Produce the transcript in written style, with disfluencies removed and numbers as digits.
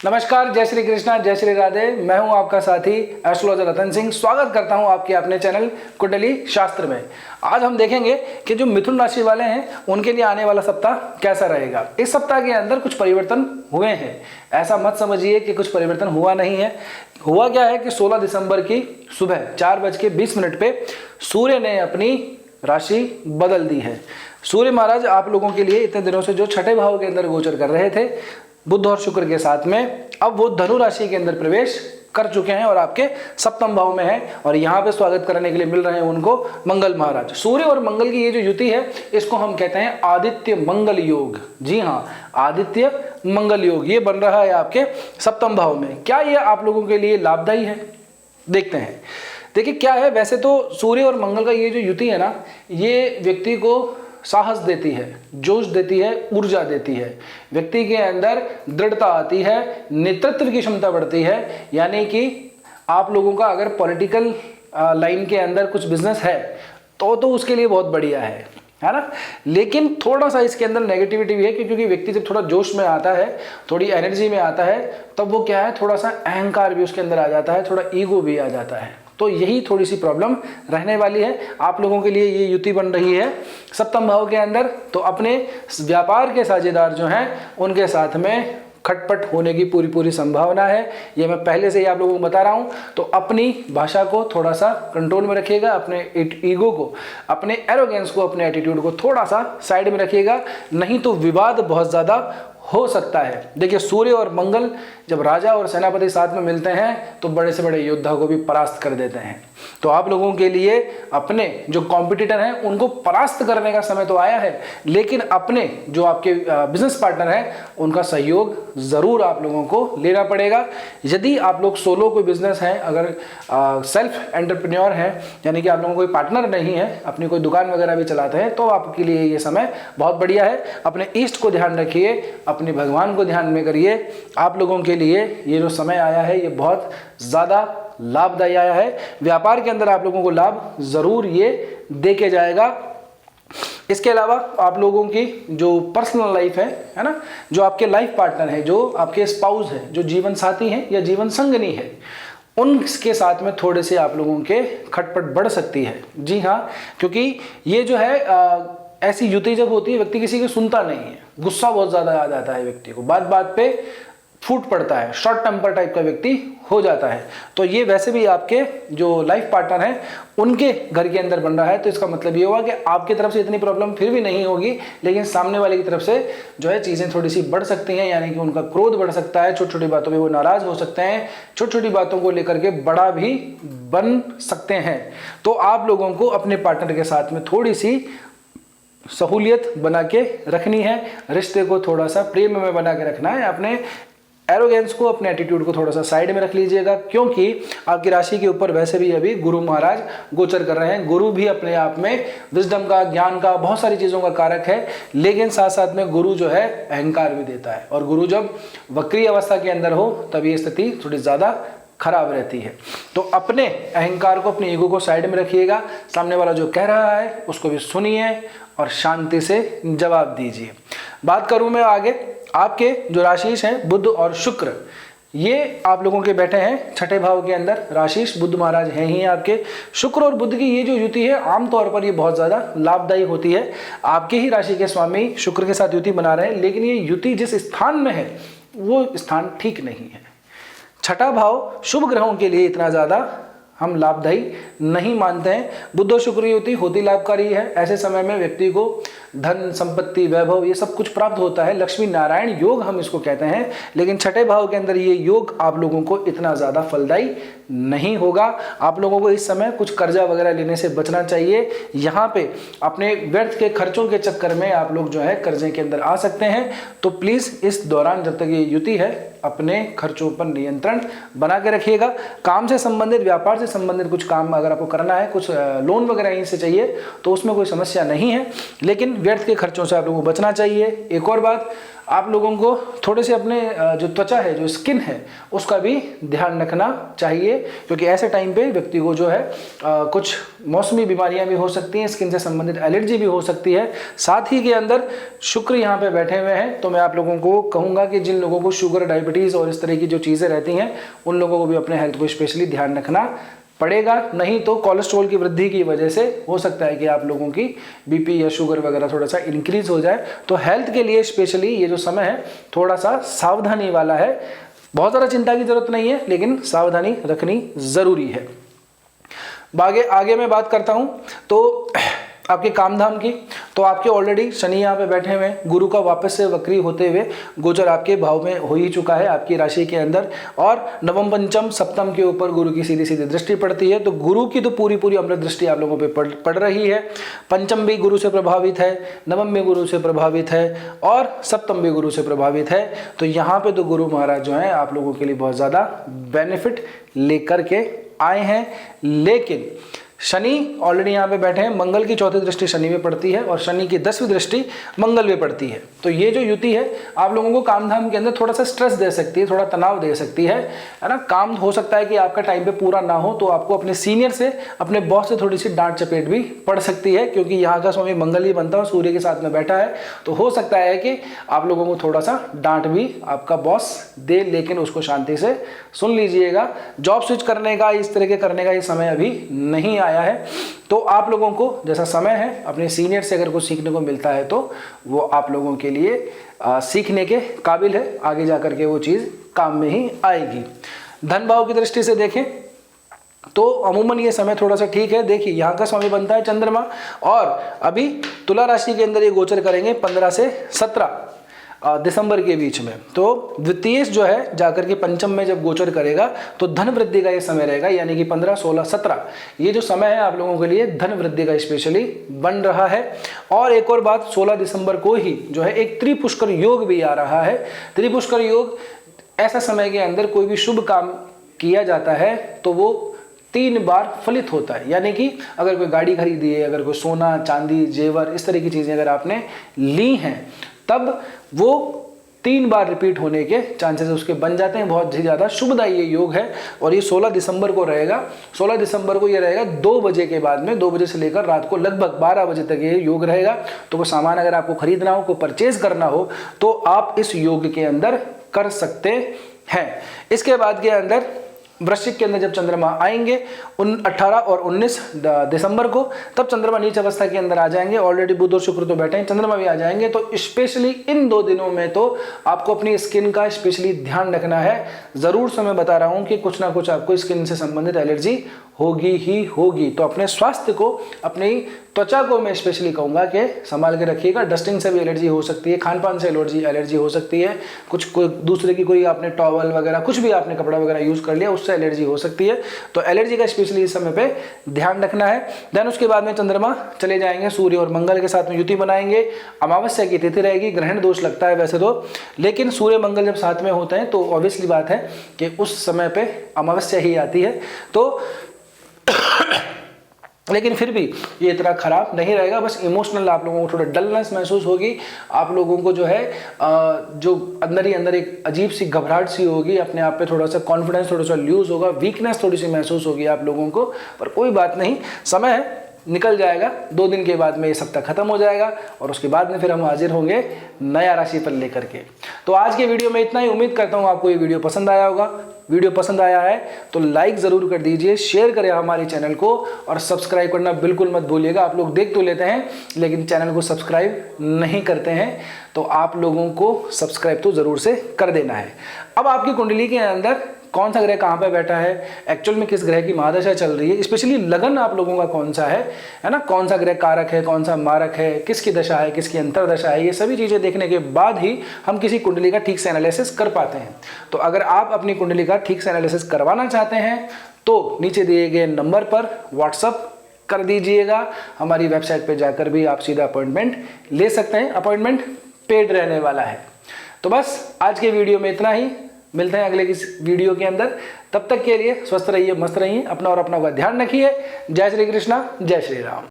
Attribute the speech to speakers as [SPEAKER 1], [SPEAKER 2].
[SPEAKER 1] नमस्कार, जय श्री कृष्णा, जय श्री राधे। मैं हूं आपका साथी एस्ट्रोलॉजर रतन सिंह। स्वागत करता हूं आपके अपने चैनल कुंडली शास्त्र में। आज हम देखेंगे कि जो मिथुन राशि वाले हैं उनके लिए आने वाला सप्ताह कैसा रहेगा। इस सप्ताह के अंदर कुछ परिवर्तन हुए हैं, ऐसा मत समझिए कि कुछ परिवर्तन हुआ नहीं है। हुआ क्या है कि 16 दिसंबर की सुबह 4:20 पे सूर्य ने अपनी राशि बदल दी है। सूर्य महाराज आप लोगों के लिए इतने दिनों से जो छठे भाव के अंदर गोचर कर रहे थे बुध और शुक्र के साथ में, अब वो धनु राशि के अंदर प्रवेश कर चुके हैं और आपके सप्तम भाव में है। और यहाँ पे स्वागत करने के लिए मिल रहे हैं उनको मंगल महाराज। सूर्य और मंगल की ये जो युति है इसको हम कहते हैं आदित्य मंगल योग। जी हाँ, आदित्य मंगल योग ये बन रहा है आपके सप्तम भाव में। क्या ये आप लोगों के लिए लाभदायी है? देखते हैं। देखिए क्या है, वैसे तो सूर्य और मंगल का ये जो युति है ना, ये व्यक्ति को साहस देती है, जोश देती है, ऊर्जा देती है, व्यक्ति के अंदर दृढ़ता आती है, नेतृत्व की क्षमता बढ़ती है। यानी कि आप लोगों का अगर पॉलिटिकल लाइन के अंदर कुछ बिजनेस है तो उसके लिए बहुत बढ़िया है ना। लेकिन थोड़ा सा इसके अंदर नेगेटिविटी भी है क्योंकि व्यक्ति जब थोड़ा जोश में आता है, थोड़ी एनर्जी में आता है, तब वो क्या है, थोड़ा सा अहंकार भी उसके अंदर आ जाता है, थोड़ा ईगो भी आ जाता है। तो यही थोड़ी सी प्रॉब्लम रहने वाली है आप लोगों के लिए। ये युति बन रही है सप्तम भाव के अंदर, तो अपने व्यापार के साझेदार जो हैं उनके साथ में खटपट होने की पूरी संभावना है। ये मैं पहले से ही आप लोगों को बता रहा हूं। तो अपनी भाषा को थोड़ा सा कंट्रोल में रखिएगा, अपने ईगो को, अपने एरोगेंस को, अपने एटीट्यूड को थोड़ा सा साइड में रखिएगा, नहीं तो विवाद बहुत ज़्यादा हो सकता है। देखिए सूर्य और मंगल जब राजा और सेनापति साथ में मिलते हैं तो बड़े से बड़े योद्धा को भी परास्त कर देते हैं। तो आप लोगों के लिए अपने जो कॉम्पिटिटर हैं उनको परास्त करने का समय तो आया है, लेकिन अपने जो आपके बिजनेस पार्टनर हैं उनका सहयोग ज़रूर आप लोगों को लेना पड़ेगा। यदि आप लोग सोलो कोई बिजनेस हैं, अगर सेल्फ एंटरप्रेन्योर हैं, यानी कि आप लोगों को कोई पार्टनर नहीं है, अपनी कोई दुकान वगैरह भी चलाते हैं, तो आपके लिए ये समय बहुत बढ़िया है। अपने ईष्ट को ध्यान रखिए, अपने भगवान को ध्यान में करिए। आप लोगों के लिए ये जो समय आया है ये बहुत ज़्यादा लाभदायी आया है। व्यापार के अंदर आप लोगों को लाभ जरूर ये दे के जाएगा। इसके अलावा आप लोगों की जो पर्सनल लाइफ है ना, जो आपके लाइफ पार्टनर है, जो आपके स्पाउस है, जो जीवन साथी हैं या जीवन संगनी है, उनके साथ में थोड़े से आप लोगों के खटपट बढ़ सकती है। जी हाँ, क्योंकि ये जो है ऐसी युति जब होती है व्यक्ति किसी की सुनता नहीं है, गुस्सा बहुत ज़्यादा आ जाता है व्यक्ति को, बात बात पे फूट पड़ता है, शॉर्ट टेम्पर टाइप का व्यक्ति हो जाता है। तो ये वैसे भी आपके जो लाइफ पार्टनर हैं उनके घर के अंदर बन रहा है, तो इसका मतलब ये होगा कि आपकी तरफ से इतनी प्रॉब्लम फिर भी नहीं होगी, लेकिन सामने वाले की तरफ से जो है चीज़ें थोड़ी सी बढ़ सकती हैं। यानी कि उनका क्रोध बढ़ सकता है, छोटी छोटी बातों पर वो नाराज हो सकते हैं, छोटी छोटी बातों को लेकर के बड़ा भी बन सकते हैं। तो आप लोगों को अपने पार्टनर के साथ में थोड़ी सी सहूलियत बना के रखनी है, रिश्ते को थोड़ा सा प्रेम में बना के रखना है। अपने एरोगेंस को, अपने एटीट्यूड को थोड़ा सा साइड में रख लीजिएगा, क्योंकि आपकी राशि के ऊपर वैसे भी अभी गुरु महाराज गोचर कर रहे हैं। गुरु भी अपने आप में विजडम का, ज्ञान का, बहुत सारी चीज़ों का कारक है, लेकिन साथ साथ में गुरु जो है अहंकार भी देता है। और गुरु जब वक्री अवस्था के अंदर हो तब ये स्थिति थोड़ी ज़्यादा खराब रहती है। तो अपने अहंकार को, अपने ईगो को साइड में रखिएगा। सामने वाला जो कह रहा है उसको भी सुनिए और शांति से जवाब दीजिए। बात करूं मैं आगे, आपके जो राशिश हैं बुध और शुक्र, ये आप लोगों के बैठे हैं छठे भाव के अंदर। राशिश बुध महाराज हैं ही आपके। शुक्र और बुध की ये जो युति है आमतौर पर ये बहुत ज़्यादा लाभदायी होती है। आपके ही राशि के स्वामी शुक्र के साथ युति बना रहे हैं, लेकिन ये युति जिस स्थान में है वो स्थान ठीक नहीं है। छठा भाव शुभ ग्रहों के लिए इतना ज़्यादा हम लाभदायी नहीं मानते हैं। बुध और शुक्र युति होती लाभकारी है। ऐसे समय में व्यक्ति को धन, संपत्ति, वैभव ये सब कुछ प्राप्त होता है। लक्ष्मी नारायण योग हम इसको कहते हैं। लेकिन छठे भाव के अंदर ये योग आप लोगों को इतना ज़्यादा फलदायी नहीं होगा। आप लोगों को इस समय कुछ कर्जा वगैरह लेने से बचना चाहिए। यहाँ पे अपने व्यर्थ के खर्चों के चक्कर में आप लोग जो है कर्जे के अंदर आ सकते हैं। तो प्लीज़ इस दौरान जब तक ये युति है अपने खर्चों पर नियंत्रण बना के रखिएगा। काम से संबंधित, व्यापार से संबंधित कुछ काम अगर आपको करना है, कुछ लोन वगैरह यहीं से चाहिए तो उसमें कोई समस्या नहीं है। लेकिन व्यर्थ के खर्चों से आप लोगों को बचना चाहिए। एक और बात, आप लोगों को थोड़े से अपने जो त्वचा है, जो स्किन है, उसका भी ध्यान रखना चाहिए, क्योंकि ऐसे टाइम पे व्यक्ति को जो है कुछ मौसमी बीमारियां भी हो सकती हैं, स्किन से संबंधित एलर्जी भी हो सकती है। साथ ही के अंदर शुक्र यहाँ पे बैठे हुए हैं, तो मैं आप लोगों को कहूँगा कि जिन लोगों को शुगर, डायबिटीज़ और इस तरह की जो चीज़ें रहती हैं, उन लोगों को भी अपने हेल्थ को स्पेशली ध्यान रखना पड़ेगा। नहीं तो कोलेस्ट्रॉल की वृद्धि की वजह से हो सकता है कि आप लोगों की बीपी या शुगर वगैरह थोड़ा सा इंक्रीज हो जाए। तो हेल्थ के लिए स्पेशली ये जो समय है थोड़ा सा सावधानी वाला है। बहुत ज़्यादा चिंता की जरूरत नहीं है, लेकिन सावधानी रखनी ज़रूरी है। आगे मैं बात करता हूँ तो आपके काम धाम की, तो आपके ऑलरेडी शनि यहाँ पे बैठे हुए हैं, गुरु का वापस से वक्री होते हुए गोचर आपके भाव में हो ही चुका है, आपकी राशि के अंदर, और नवम पंचम सप्तम के ऊपर गुरु की सीधी सीधी दृष्टि पड़ती है। तो गुरु की तो पूरी अमृत दृष्टि आप लोगों पे पड़ रही है। पंचम भी गुरु से प्रभावित है, नवम भी गुरु से प्रभावित है, और सप्तम भी गुरु से प्रभावित है। तो यहाँ पे तो गुरु महाराज जो है आप लोगों के लिए बहुत ज़्यादा बेनिफिट लेकर के आए हैं। लेकिन शनि ऑलरेडी यहाँ पे बैठे हैं, मंगल की चौथी दृष्टि शनि में पड़ती है और शनि की 10वीं दृष्टि मंगल में पड़ती है। तो ये जो युति है आप लोगों को काम धाम के अंदर थोड़ा सा स्ट्रेस दे सकती है, थोड़ा तनाव दे सकती है ना। काम हो सकता है कि आपका टाइम पे पूरा ना हो, तो आपको अपने सीनियर से, अपने बॉस से थोड़ी सी डांट चपेट भी पड़ सकती है, क्योंकि यहाँ का स्वामी मंगल ही बनता है और सूर्य के साथ में बैठा है। तो हो सकता है कि आप लोगों को थोड़ा सा डांट भी आपका बॉस दे, लेकिन उसको शांति से सुन लीजिएगा। जॉब स्विच करने का, इस तरह के करने का ये समय अभी नहीं आया है। तो आप लोगों को जैसा समय है, अपने सीनियर से अगर कुछ सीखने को मिलता है तो वो आप लोगों के लिए सीखने के काबिल है, आगे जाकर के वो चीज़ काम में ही आएगी। धन भाव की दृष्टि से देखें तो अमूमन ये समय थोड़ा सा ठीक है। देखिए यहाँ का स्वामी बनता है चंद्रमा, और अभी तुला राशि के अंदर ये गोचर करेंगे 15 से 17 दिसंबर के बीच में। तो द्वितीय जो है जाकर के पंचम में जब गोचर करेगा तो धन वृद्धि का ये समय रहेगा, यानी कि 15, 16, 17 ये जो समय है आप लोगों के लिए धन वृद्धि का स्पेशली बन रहा है। और एक और बात, 16 दिसंबर को ही जो है एक त्रिपुष्कर योग भी आ रहा है। त्रिपुष्कर योग ऐसा समय के अंदर कोई भी शुभ काम किया जाता है तो वो 3 बार फलित होता है। यानी कि अगर कोई गाड़ी खरीदी है, अगर कोई सोना, चांदी, जेवर, इस तरह की चीज़ें अगर आपने ली हैं, तब वो 3 बार रिपीट होने के चांसेस उसके बन जाते हैं। बहुत ही ज़्यादा शुभदायी ये योग है, और ये 16 दिसंबर को रहेगा। 16 दिसंबर को ये रहेगा 2 बजे के बाद में, 2 बजे से लेकर रात को लगभग 12 बजे तक ये योग रहेगा। तो वो सामान अगर आपको खरीदना हो, को परचेज करना हो, तो आप इस योग के अंदर कर सकते हैं। इसके बाद के अंदर वृश्चिक के अंदर जब चंद्रमा आएंगे 18 और 19 दिसंबर को, तब चंद्रमा नीच अवस्था के अंदर आ जाएंगे। ऑलरेडी बुध और शुक्र तो बैठे हैं, चंद्रमा भी आ जाएंगे। तो स्पेशली इन 2 दिनों में तो आपको अपनी स्किन का स्पेशली ध्यान रखना है। ज़रूर से मैं बता रहा हूं कि कुछ ना कुछ आपको स्किन से संबंधित एलर्जी होगी ही होगी। तो अपने स्वास्थ्य को, अपनी त्वचा को मैं स्पेशली कहूँगा कि संभाल के रखिएगा। डस्टिंग से भी एलर्जी हो सकती है, खान पान से एलर्जी हो सकती है, कोई दूसरे की कोई आपने टॉवल वगैरह कुछ भी आपने कपड़ा वगैरह यूज़ कर लिया, उससे एलर्जी हो सकती है। तो एलर्जी का स्पेशली इस समय पे ध्यान रखना है। देन उसके बाद में चंद्रमा चले जाएंगे, सूर्य और मंगल के साथ में युति बनाएंगे। अमावस्या की तिथि रहेगी, ग्रहण दोष लगता है वैसे तो, लेकिन सूर्य मंगल जब साथ में होते हैं तो ऑब्वियसली बात है कि उस समय पे अमावस्या ही आती है। तो लेकिन फिर भी ये इतना खराब नहीं रहेगा। बस इमोशनल आप लोगों को थोड़ा डलनेस महसूस होगी, आप लोगों को जो है जो अंदर ही अंदर एक अजीब सी घबराहट सी होगी, अपने आप पे थोड़ा सा कॉन्फिडेंस थोड़ा सा लूज होगा, वीकनेस थोड़ी सी महसूस होगी आप लोगों को। पर कोई बात नहीं, समय है, निकल जाएगा। 2 दिन के बाद में ये सप्ताह खत्म हो जाएगा और उसके बाद में फिर हम हाजिर होंगे नया राशिफल लेकर के। तो आज के वीडियो में इतना ही। उम्मीद करता हूँ आपको ये वीडियो पसंद आया होगा। वीडियो पसंद आया है तो लाइक ज़रूर कर दीजिए, शेयर करें हमारे चैनल को, और सब्सक्राइब करना बिल्कुल मत भूलिएगा। आप लोग देख तो लेते हैं लेकिन चैनल को सब्सक्राइब नहीं करते हैं, तो आप लोगों को सब्सक्राइब तो ज़रूर से कर देना है। अब आपकी कुंडली के अंदर कौन सा ग्रह कहाँ पे बैठा है, एक्चुअल में किस ग्रह की महादशा चल रही है, स्पेशली लगन आप लोगों का कौन सा है ना, कौन सा ग्रह कारक है, कौन सा मारक है, किसकी दशा है, किसकी अंतरदशा है, ये सभी चीज़ें देखने के बाद ही हम किसी कुंडली का ठीक से एनालिसिस कर पाते हैं। तो अगर आप अपनी कुंडली का ठीक से एनालिसिस करवाना चाहते हैं तो नीचे दिए गए नंबर पर व्हाट्सअप कर दीजिएगा। हमारी वेबसाइट पर जाकर भी आप सीधा अपॉइंटमेंट ले सकते हैं, अपॉइंटमेंट पेड रहने वाला है। तो बस आज के वीडियो में इतना ही, मिलते हैं अगले किस वीडियो के अंदर। तब तक के लिए स्वस्थ रहिए, मस्त रहिए, अपना और अपनों का ध्यान रखिए। जय श्री कृष्णा, जय श्री राम।